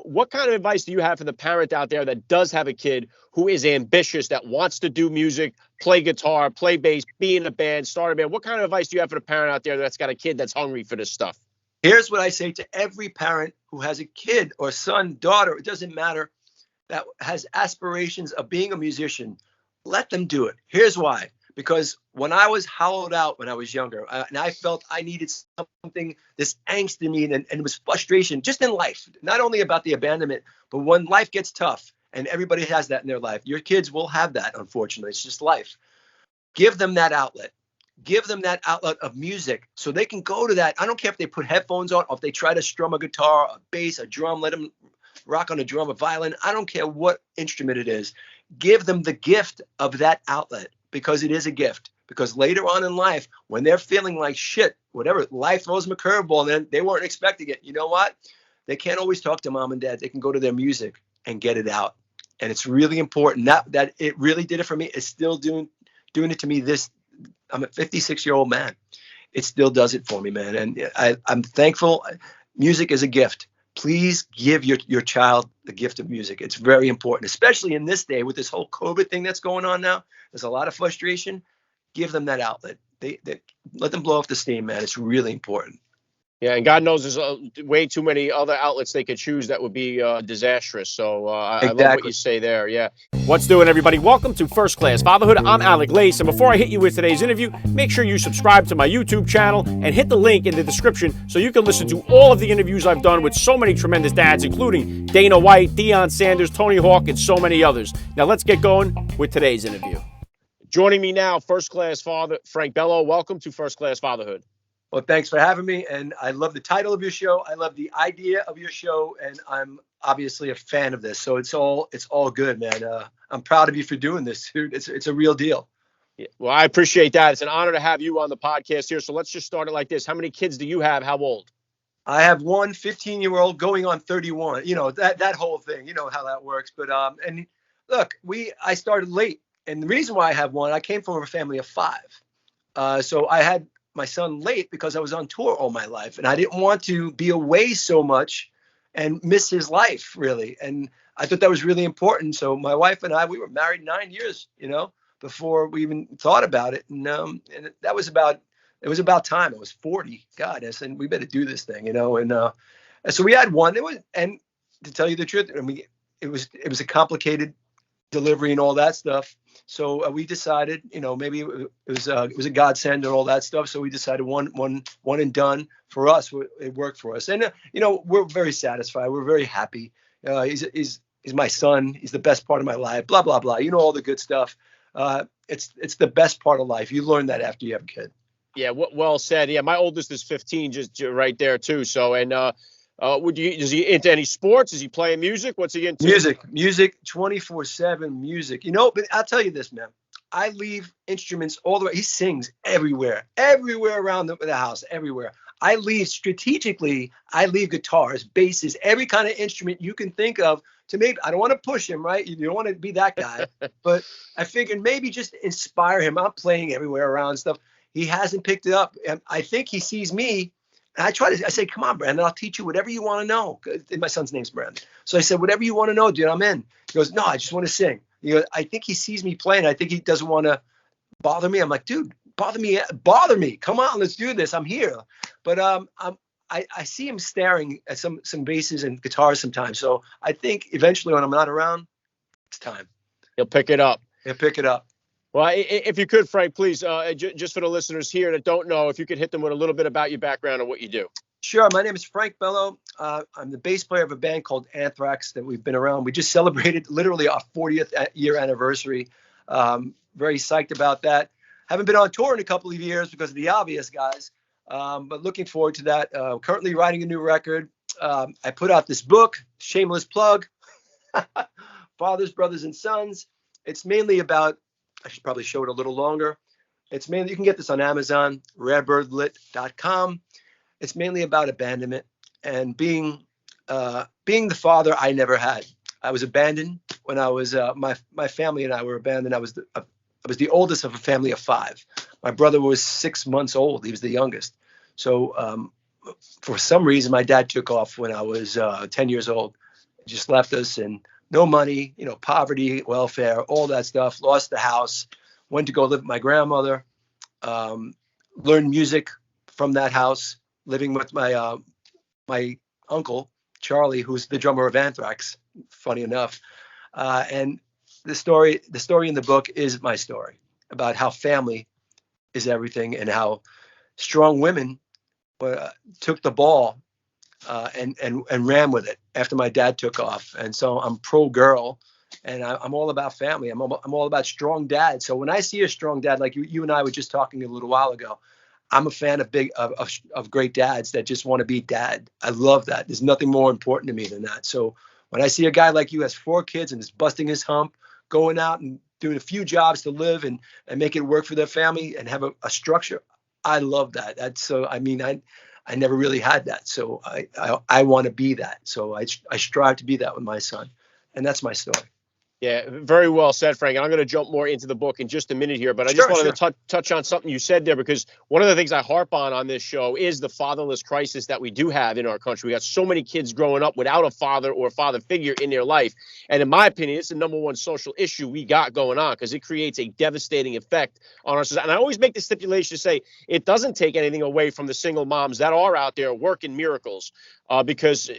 What kind of advice do you have for the parent out there that does have a kid who is ambitious, that wants to do music, play guitar, play bass, be in a band, start a band? What kind of advice do you have for the parent out there that's got a kid that's hungry for this stuff? Here's what I say to every parent who has a kid or son, daughter, it doesn't matter, that has aspirations of being a musician. Let them do it. Here's why. Because when I was hollowed out when I was younger, and I felt I needed something, this angst in me, and it was frustration just in life, not only about the abandonment, but when life gets tough, and everybody has that in their life. Your kids will have that, unfortunately. It's just life. Give them that outlet. Give them that outlet of music so they can go to that. I don't care if they put headphones on, or if they try to strum a guitar, a bass, a drum, let them rock on a drum, a violin. I don't care what instrument it is. Give them the gift of that outlet, because it is a gift. Because later on in life, when they're feeling like shit, whatever, life throws them a curveball and then they weren't expecting it. You know what? They can't always talk to mom and dad. They can go to their music and get it out. And it's really important. That it really did it for me. It's still doing it to me. I'm a 56-year-old man. It still does it for me, man. And I'm thankful. Music is a gift. Please give your child the gift of music. It's very important, especially in this day with this whole COVID thing that's going on now. There's a lot of frustration. Give them that outlet. They let them blow off the steam, man. It's really important. Yeah, and God knows there's way too many other outlets they could choose that would be disastrous. So I love what you say there. Yeah. What's doing, everybody? Welcome to First Class Fatherhood. I'm Alec Lace, and before I hit you with today's interview, make sure you subscribe to my YouTube channel and hit the link in the description so you can listen to all of the interviews I've done with so many tremendous dads, including Dana White, Deion Sanders, Tony Hawk, and so many others. Now let's get going with today's interview. Joining me now, First Class Father Frank Bello. Welcome to First Class Fatherhood. Well, thanks for having me. And I love the title of your show. I love the idea of your show. And I'm obviously a fan of this. So it's all good, man. I'm proud of you for doing this, dude. It's a real deal. Yeah, well, I appreciate that. It's an honor to have you on the podcast here. So let's just start it like this. How many kids do you have? How old? I have one 15-year-old going on 31. You know, that whole thing, you know how that works. But and look, I started late. And the reason why I have one, I came from a family of 5. So I had my son late because I was on tour all my life, and I didn't want to be away so much and miss his life, really. And I thought that was really important. So my wife and I, we were married 9 years, you know, before we even thought about it. And it was about time. I was 40. God, I said, we better do this thing, you know. And so we had one. And to tell you the truth, I mean, it was a complicated delivery and all that stuff. So we decided, you know, maybe it was a godsend and all that stuff. So we decided one and done for us. It worked for us, and you know, we're very satisfied. We're very happy. He's my son. He's the best part of my life. Blah blah blah. You know all the good stuff. It's the best part of life. You learn that after you have a kid. Yeah, well said. Yeah, my oldest is 15, just right there too. So and. Is he into any sports? Is he playing music? What's he into? Music, 24/7 music. You know, but I'll tell you this, man. I leave instruments all the way. He sings everywhere around the house, everywhere. I leave guitars, basses, every kind of instrument you can think of to maybe, I don't want to push him, right? You don't want to be that guy, but I figured maybe just inspire him. I'm playing everywhere around stuff. He hasn't picked it up. And I think he sees me. And I say, come on, Brandon, I'll teach you whatever you want to know. My son's name's Brandon. So I said, whatever you want to know, dude, I'm in. He goes, no, I just want to sing. He goes, I think he sees me playing. I think he doesn't want to bother me. I'm like, dude, bother me. Come on, let's do this. I'm here. But I see him staring at some basses and guitars sometimes. So I think eventually when I'm not around, it's time. He'll pick it up. Well, if you could, Frank, please, just for the listeners here that don't know, if you could hit them with a little bit about your background and what you do. Sure. My name is Frank Bello. I'm the bass player of a band called Anthrax that we've been around. We just celebrated literally our 40th year anniversary. Very psyched about that. Haven't been on tour in a couple of years because of the obvious, guys. But looking forward to that. Currently writing a new record. I put out this book, shameless plug, Fathers, Brothers, and Sons. It's mainly about, I should probably show it a little longer. It's mainly, you can get this on Amazon, rarebirdlit.com. It's mainly about abandonment and being the father I never had. I was abandoned when I was, my family and I were abandoned. I was the oldest of a family of 5. My brother was 6 months old. He was the youngest. So for some reason, my dad took off when I was 10 years old. just left us, and no money, poverty, welfare, all that stuff. Lost the house, went to go live with my grandmother, learned music from that house, living with my uncle Charlie, who's the drummer of Anthrax. Funny enough, and the story in the book is my story about how family is everything, and how strong women took the ball and ran with it after my dad took off. And so I'm pro girl, and I'm all about family. I'm all about strong dads. So when I see a strong dad, like you and I were just talking a little while ago, I'm a fan of great dads that just want to be dad. I love that. There's nothing more important to me than that. So when I see a guy like you has 4 kids and is busting his hump, going out and doing a few jobs to live and make it work for their family and have a structure, I love that. I never really had that. So I want to be that. So I strive to be that with my son. And that's my story. Yeah, very well said, Frank. And I'm going to jump more into the book in just a minute here, but I just wanted to touch on something you said there, because one of the things I harp on this show is the fatherless crisis that we do have in our country. We got so many kids growing up without a father or father figure in their life. And in my opinion, it's the number one social issue we got going on, because it creates a devastating effect on our society. And I always make the stipulation to say it doesn't take anything away from the single moms that are out there working miracles. Because,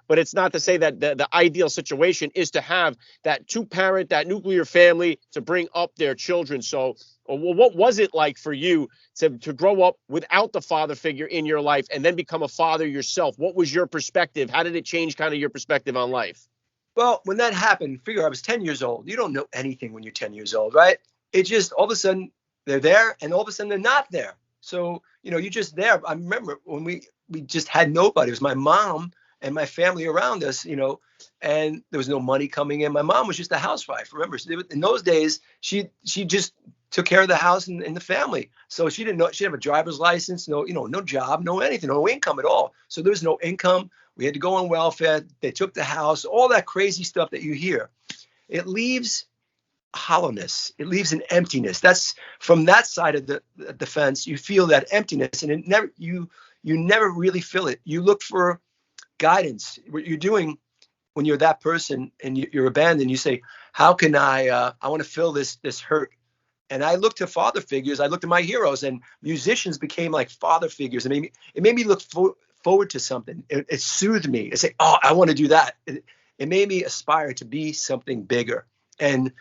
but it's not to say that the ideal situation is to have that 2-parent, that nuclear family to bring up their children. So what was it like for you to grow up without the father figure in your life and then become a father yourself? What was your perspective? How did it change kind of your perspective on life? Well, when that happened, figure I was 10 years old. You don't know anything when you're 10 years old, right? It just all of a sudden they're there, and all of a sudden they're not there. So, you're just there. I remember when we just had nobody. It was my mom and my family around us, and there was no money coming in. My mom was just a housewife. Remember, in those days, she just took care of the house and the family. So she didn't know, she didn't have a driver's license, no job, no anything, no income at all. So there was no income. We had to go on welfare. They took the house, all that crazy stuff that you hear. It leaves hollowness. It leaves an emptiness. That's from that side of the fence. You feel that emptiness, and it never you never really feel it. You look for guidance. What you're doing when you're that person and you're abandoned, you say, how can I want to fill this hurt? And I looked to father figures. I looked at my heroes, and musicians became like father figures. It made me look forward to something. It soothed me. It said, oh, I want to do that. It made me aspire to be something bigger. And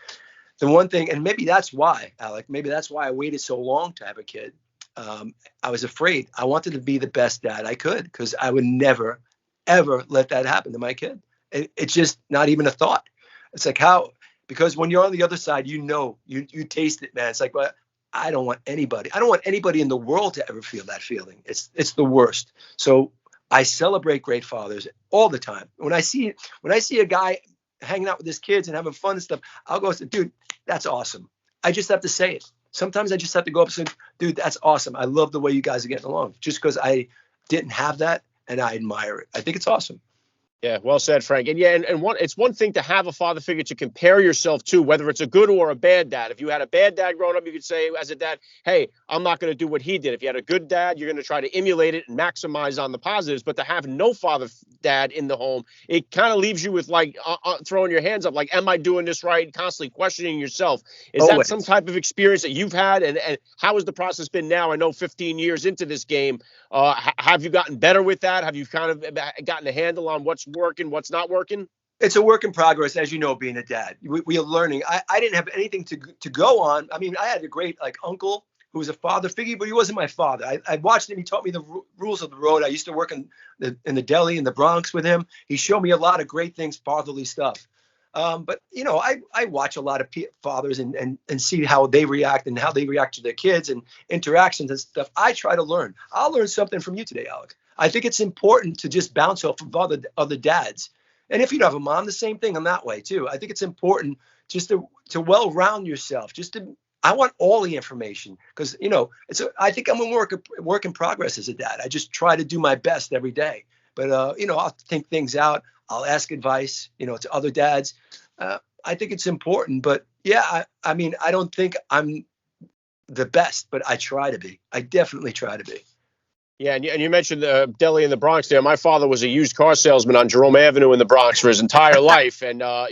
the one thing, and maybe that's why, Alec, maybe that's why I waited so long to have a kid. I was afraid. I wanted to be the best dad I could, because I would never, ever let that happen to my kid. It's just not even a thought. It's like because when you're on the other side, you taste it, man. It's like, well, I don't want anybody in the world to ever feel that feeling. It's the worst. So I celebrate great fathers all the time. When I see a guy hanging out with his kids and having fun and stuff, I'll go say, dude, that's awesome. I just have to say it. Sometimes I just have to go up and say, dude, that's awesome. I love the way you guys are getting along, just because I didn't have that, and I admire it. I think it's awesome. Yeah, well said, Frank. And yeah, it's one thing to have a father figure to compare yourself to, whether it's a good or a bad dad. If you had a bad dad growing up, you could say as a dad, hey, I'm not going to do what he did. If you had a good dad, you're going to try to emulate it and maximize on the positives. But to have no dad in the home, it kind of leaves you with like throwing your hands up, like, am I doing this right? Constantly questioning yourself. Is that some type of experience that you've had? And how has the process been now? I know 15 years into this game. Have you gotten better with that? Have you kind of gotten a handle on what's working, what's not working? It's a work in progress, as you know, being a dad. We are learning. I didn't have anything to go on. I mean, I had a great uncle who was a father figure, but he wasn't my father. I watched him. He taught me the rules of the road. I used to work in the deli in the Bronx with him. He showed me a lot of great things, fatherly stuff. But I watch a lot of fathers and see how they react and how they react to their kids and interactions and stuff. I try to learn. I'll learn something from you today, Alec. I think it's important to just bounce off of other dads. And if you don't have a mom, the same thing in that way too. I think it's important just to well round yourself. I want all the information, because I think I'm a work in progress as a dad. I just try to do my best every day. But I'll think things out. I'll ask advice, to other dads. I think it's important. But yeah, I don't think I'm the best, but I try to be. I definitely try to be. Yeah, and you mentioned the deli in the Bronx there. My father was a used car salesman on Jerome Avenue in the Bronx for his entire life. And, I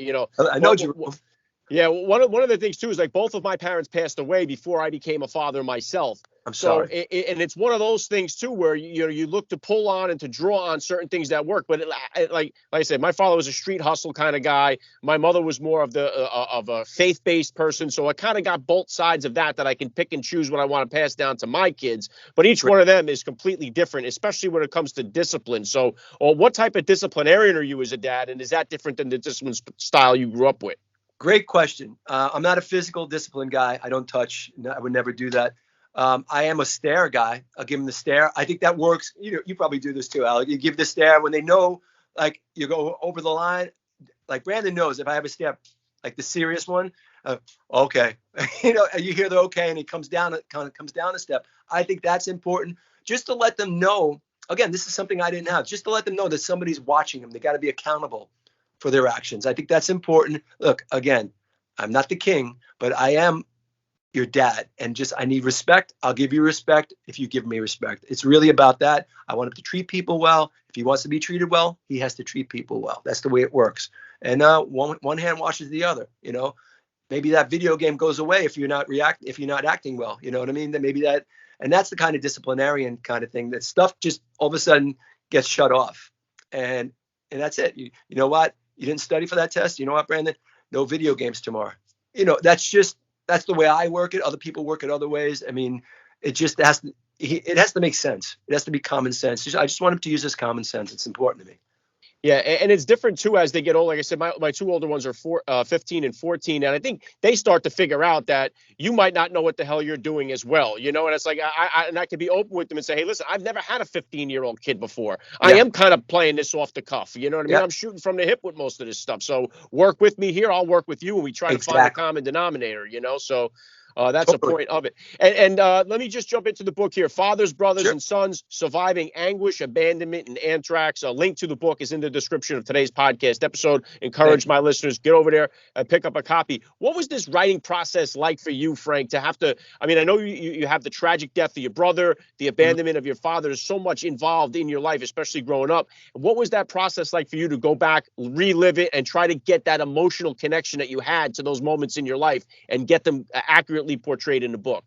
know you. Yeah, one of the things, too, is like both of my parents passed away before I became a father myself. I'm sorry. And it's one of those things, too, where, you look to pull on and to draw on certain things that work. But like I said, my father was a street hustle kind of guy. My mother was more of a faith-based person. So I kind of got both sides of that I can pick and choose what I want to pass down to my kids. But each one of them is completely different, especially when it comes to discipline. So what type of disciplinarian are you as a dad? And is that different than the discipline style you grew up with? Great question. I'm not a physical discipline guy. I don't touch. I would never do that. I am a stare guy. I'll give them the stare. I think that works. You probably do this too, Alec. You give the stare when they know, like you go over the line. Like Brandon knows if I have a stare, like the serious one, okay. You hear the okay, and he comes down a step. I think that's important, just to let them know. Again, this is something I didn't have. Just to let them know that somebody's watching them. They got to be accountable for their actions. I think that's important. Look, again, I'm not the king, but I am your dad, and I need respect. I'll give you respect if you give me respect. It's really about that. I want him to treat people well. If he wants to be treated well, he has to treat people well. That's the way it works. And one hand washes the other. Maybe that video game goes away if you're not acting well. You know what I mean? Then maybe that, and that's the kind of disciplinarian kind of thing. That stuff just all of a sudden gets shut off, and that's it. You know what? You didn't study for that test. You know what, Brandon? No video games tomorrow. That's the way I work it. Other people work it other ways. I mean, it has to make sense. It has to be common sense. I just want him to use his common sense. It's important to me. Yeah, and it's different, too, as they get older. Like I said, my two older ones are 15 and 14, and I think they start to figure out that you might not know what the hell you're doing as well, and it's like I can be open with them and say, hey, listen, I've never had a 15-year-old kid before. Yeah. I am kind of playing this off the cuff, you know what I mean? Yeah. I'm shooting from the hip with most of this stuff, so work with me here, I'll work with you, and we try to find a common denominator, so... That's totally a point of it. And let me just jump into the book here. Fathers, Brothers, and Sons, Surviving Anguish, Abandonment, and Anthrax. A link to the book is in the description of today's podcast episode. Encourage my listeners, get over there and pick up a copy. What was this writing process like for you, Frank, to have to, I know you have the tragic death of your brother, the abandonment of your father. There's so much involved in your life, especially growing up. What was that process like for you to go back, relive it, and try to get that emotional connection that you had to those moments in your life and get them accurately portrayed in the book?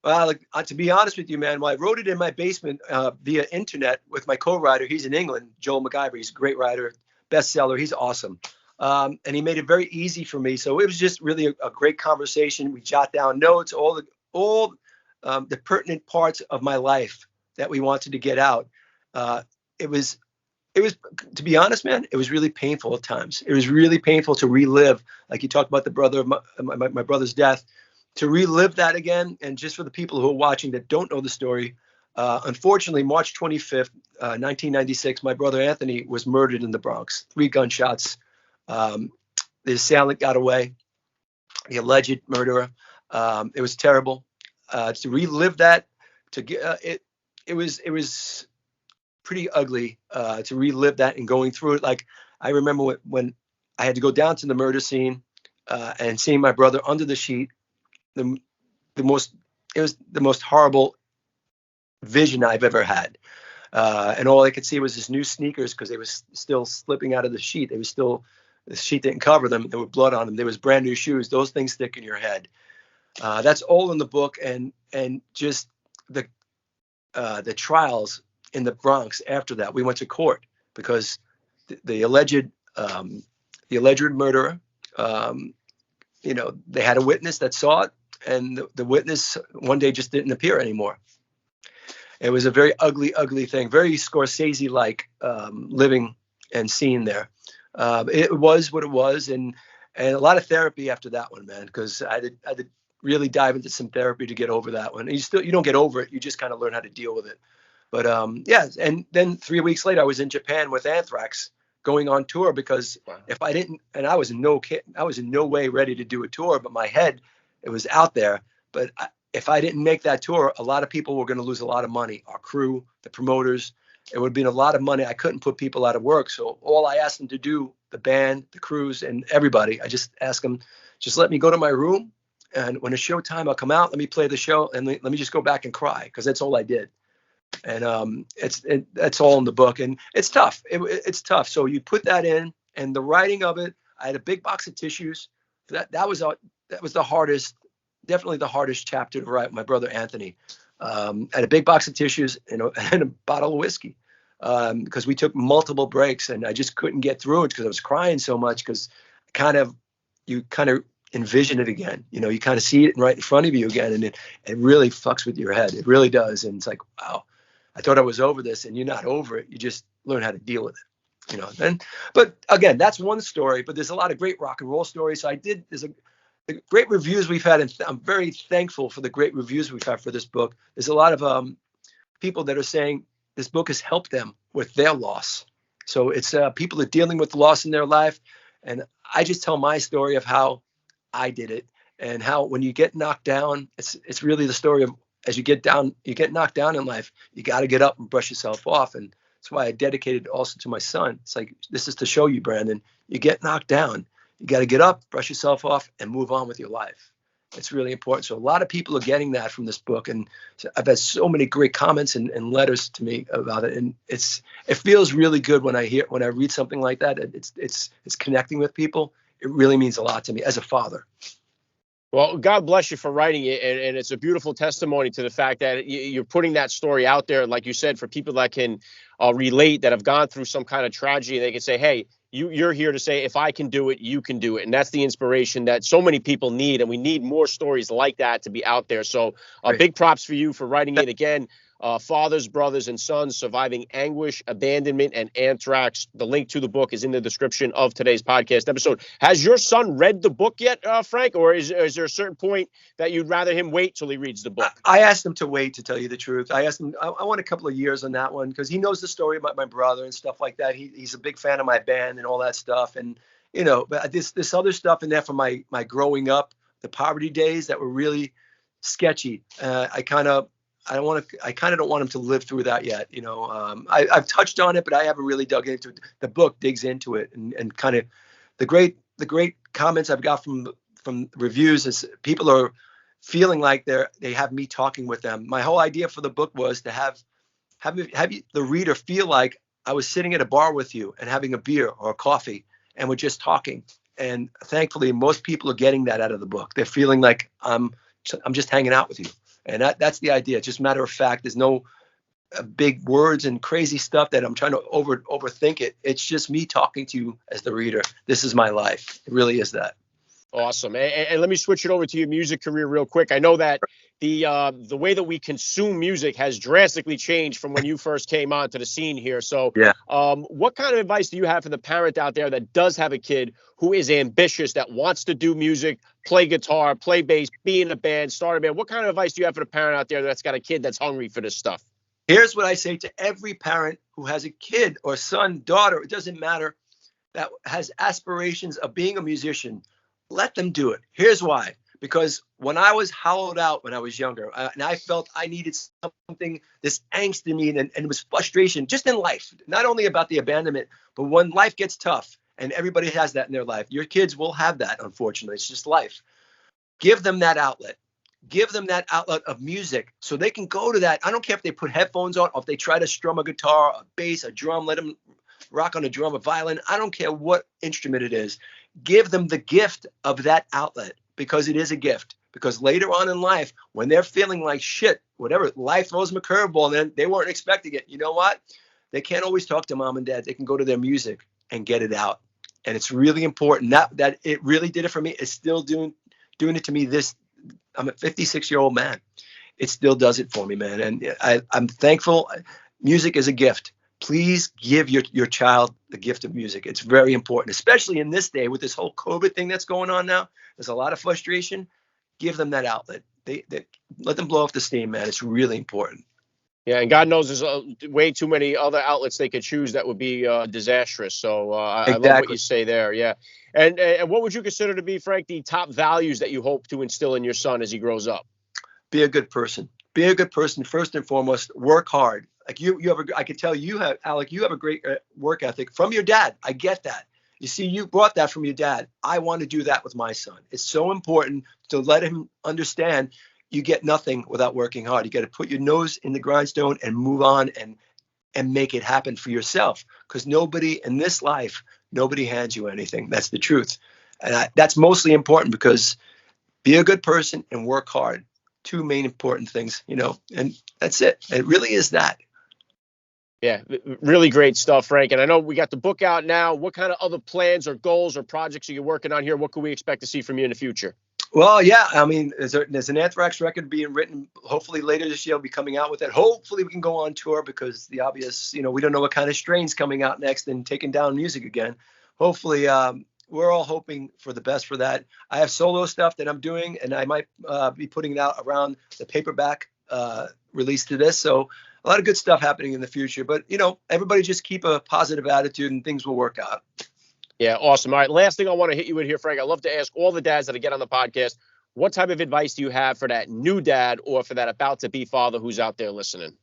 Well, to be honest with you, man, I wrote it in my basement via internet with my co-writer. He's in England, Joel McIver. He's a great writer, bestseller. He's awesome. And he made it very easy for me. So it was just really a great conversation. We jot down notes, all the pertinent parts of my life that we wanted to get out. It was, to be honest, man, it was really painful at times. It was really painful to relive, like you talked about the brother of my brother's death, to relive that again. And just for the people who are watching that don't know the story, unfortunately, March 25th, 1996, my brother Anthony was murdered in the Bronx, 3 gunshots. The assailant got away, the alleged murderer. It was terrible. To relive that, it was pretty ugly to relive that and going through it. Like, I remember when I had to go down to the murder scene and seeing my brother under the sheet. It was the most horrible vision I've ever had. And all I could see was his new sneakers because they were still slipping out of the sheet. The sheet didn't cover them. There was blood on them. There was brand new shoes. Those things stick in your head. That's all in the book. And just the trials in the Bronx after that. We went to court because the alleged murderer, they had a witness that saw it, and the witness one day just didn't appear anymore. It was a very ugly, ugly thing, very Scorsese-like living and scene there. It was what it was, and a lot of therapy after that one, man, because I had to really dive into some therapy to get over that one. You don't get over it, you just kind of learn how to deal with it. But and then 3 weeks later, I was in Japan with Anthrax, going on tour, because if I didn't, and I was in no way ready to do a tour, but my head, it was out there. But if I didn't make that tour, a lot of people were going to lose a lot of money. Our crew, the promoters, it would have been a lot of money. I couldn't put people out of work. So all I asked them to do, the band, the crews, and everybody, I just asked them, just let me go to my room. And when it's showtime, I'll come out, let me play the show, and let me just go back and cry, because that's all I did. And that's all in the book, and it's tough. It's tough. So you put that in, and the writing of it. I had a big box of tissues. That was the hardest, definitely the hardest chapter to write. My brother Anthony. I had a big box of tissues and a bottle of whiskey, because we took multiple breaks, and I just couldn't get through it because I was crying so much. Because you kind of envision it again. You kind of see it right in front of you again, and it really fucks with your head. It really does. And it's like, wow, I thought I was over this, and you're not over it. You just learn how to deal with it. But again, that's one story. But there's a lot of great rock and roll stories. So there's the great reviews we've had, and I'm very thankful for the great reviews we've had for this book. There's a lot of people that are saying this book has helped them with their loss. So it's people are dealing with loss in their life, and I just tell my story of how I did it, and how when you get knocked down, it's really the story of, as you get knocked down in life, you got to get up and brush yourself off. And that's why I dedicated also to my son. It's like, this is to show you, Brandon, you get knocked down, you got to get up, brush yourself off, and move on with your life. It's really important. So a lot of people are getting that from this book, and I've had so many great comments and letters to me about it. And it feels really good when I read something like that. It's connecting with people. It really means a lot to me as a father. Well, God bless you for writing it, and it's a beautiful testimony to the fact that you're putting that story out there, like you said, for people that can relate, that have gone through some kind of tragedy. They can say, hey, you're here to say, if I can do it, you can do it. And that's the inspiration that so many people need, and we need more stories like that to be out there. So big props for you for writing it again. Fathers, Brothers, and Sons Surviving Anguish, Abandonment, and Anthrax. The link to the book is in the description of today's podcast episode. Has your son read the book yet, Frank, or is there a certain point that you'd rather him wait till he reads the book? I asked him to wait, to tell you the truth. I asked him, I want a couple of years on that one, because he knows the story about my brother and stuff like that. He's a big fan of my band and all that stuff. And, but this other stuff in there from my growing up, the poverty days that were really sketchy. I kind of don't want him to live through that yet. I've touched on it, but I haven't really dug into it. The book digs into it, and kind of the great comments I've got from reviews is people are feeling like they have me talking with them. My whole idea for the book was to have the reader feel like I was sitting at a bar with you and having a beer or a coffee, and we're just talking. And thankfully, most people are getting that out of the book. They're feeling like I'm just hanging out with you. And that's the idea. It's just matter of fact. There's no big words and crazy stuff that I'm trying to overthink it. It's just me talking to you as the reader. This is my life. It really is that. Awesome. And let me switch it over to your music career real quick. I know that the way that we consume music has drastically changed from when you first came onto the scene here. So yeah. What kind of advice do you have for the parent out there that does have a kid who is ambitious, that wants to do music, play guitar, play bass, be in a band, start a band? What kind of advice do you have for the parent out there that's got a kid that's hungry for this stuff? Here's what I say to every parent who has a kid or son, daughter, it doesn't matter, that has aspirations of being a musician. Let them do it. Here's why. Because when I was hollowed out when I was younger, and I felt I needed something, this angst in me, and it was frustration just in life, not only about the abandonment, but when life gets tough, and everybody has that in their life. Your kids will have that, unfortunately. It's just life. Give them that outlet. Give them that outlet of music so they can go to that. I don't care if they put headphones on, or if they try to strum a guitar, a bass, a drum, let them rock on a drum, a violin. I don't care what instrument it is. Give them the gift of that outlet, because it is a gift. Because later on in life, when they're feeling like shit, whatever, life throws them a curveball, and then they weren't expecting it. You know what? They can't always talk to mom and dad. They can go to their music and get it out. And it's really important. That it really did it for me. It's still doing it to me. I'm a 56-year-old man. It still does it for me, man. And I'm thankful. Music is a gift. Please give your child the gift of music. It's very important, especially in this day with this whole COVID thing that's going on now. There's a lot of frustration. Give them that outlet. They let them blow off the steam, man. It's really important. Yeah, and God knows there's way too many other outlets they could choose that would be disastrous. So I love what you say there. Yeah. And what would you consider to be, Frank, the top values that you hope to instill in your son as he grows up? Be a good person. Be a good person first and foremost. Work hard. Like I could tell Alec, you have a great work ethic from your dad. I get that. You see, you brought that from your dad. I want to do that with my son. It's so important to let him understand. you get nothing without working hard. You got to put your nose in the grindstone and move on and make it happen for yourself. Because nobody in this life, nobody hands you anything. That's the truth. And that's mostly important, because be a good person and work hard. Two main important things, and that's it. It really is that. Yeah, really great stuff, Frank. And I know we got the book out now. What kind of other plans or goals or projects are you working on here? What can we expect to see from you in the future? Well, yeah, I mean, there's an Anthrax record being written. Hopefully later this year, I'll be coming out with it. Hopefully we can go on tour, because the obvious, we don't know what kind of strain's coming out next and taking down music again. Hopefully, we're all hoping for the best for that. I have solo stuff that I'm doing, and I might be putting it out around the paperback release to this. So a lot of good stuff happening in the future. But, everybody just keep a positive attitude and things will work out. Yeah, awesome. All right, last thing I want to hit you with here, Frank. I love to ask all the dads that I get on the podcast, what type of advice do you have for that new dad or for that about-to-be father who's out there listening?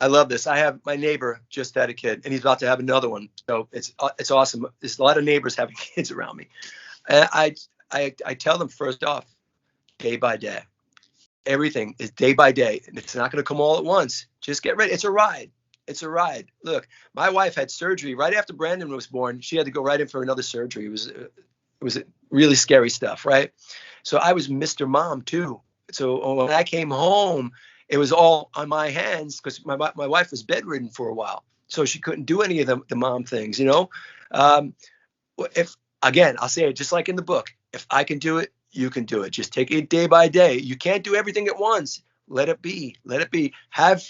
I love this. I have my neighbor just had a kid, and he's about to have another one. So it's awesome. There's a lot of neighbors having kids around me. And I tell them, first off, day by day. Everything is day by day, and it's not going to come all at once. Just get ready. It's a ride. It's a ride. Look, my wife had surgery right after Brandon was born. She had to go right in for another surgery. It was really scary stuff, right? So I was Mr. Mom too. So when I came home, it was all on my hands, because my wife was bedridden for a while, so she couldn't do any of the mom things. If again, I'll say it just like in the book: if I can do it, you can do it. Just take it day by day. You can't do everything at once. Let it be. Let it be. Have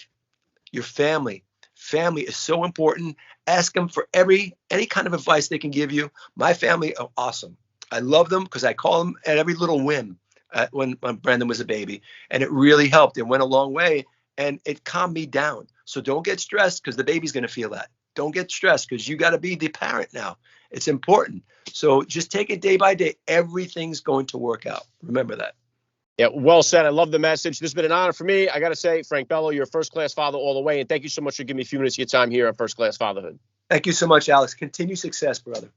your family. Family is so important. Ask them for any kind of advice they can give you. My family are awesome. I love them because I call them at every little whim when Brandon was a baby. And it really helped. It went a long way, and it calmed me down. So don't get stressed, because the baby's going to feel that. Don't get stressed, because you got to be the parent now. It's important. So just take it day by day. Everything's going to work out. Remember that. Yeah, well said. I love the message. This has been an honor for me. I got to say, Frank Bello, you're a first-class father all the way. And thank you so much for giving me a few minutes of your time here at First Class Fatherhood. Thank you so much, Alex. Continue success, brother.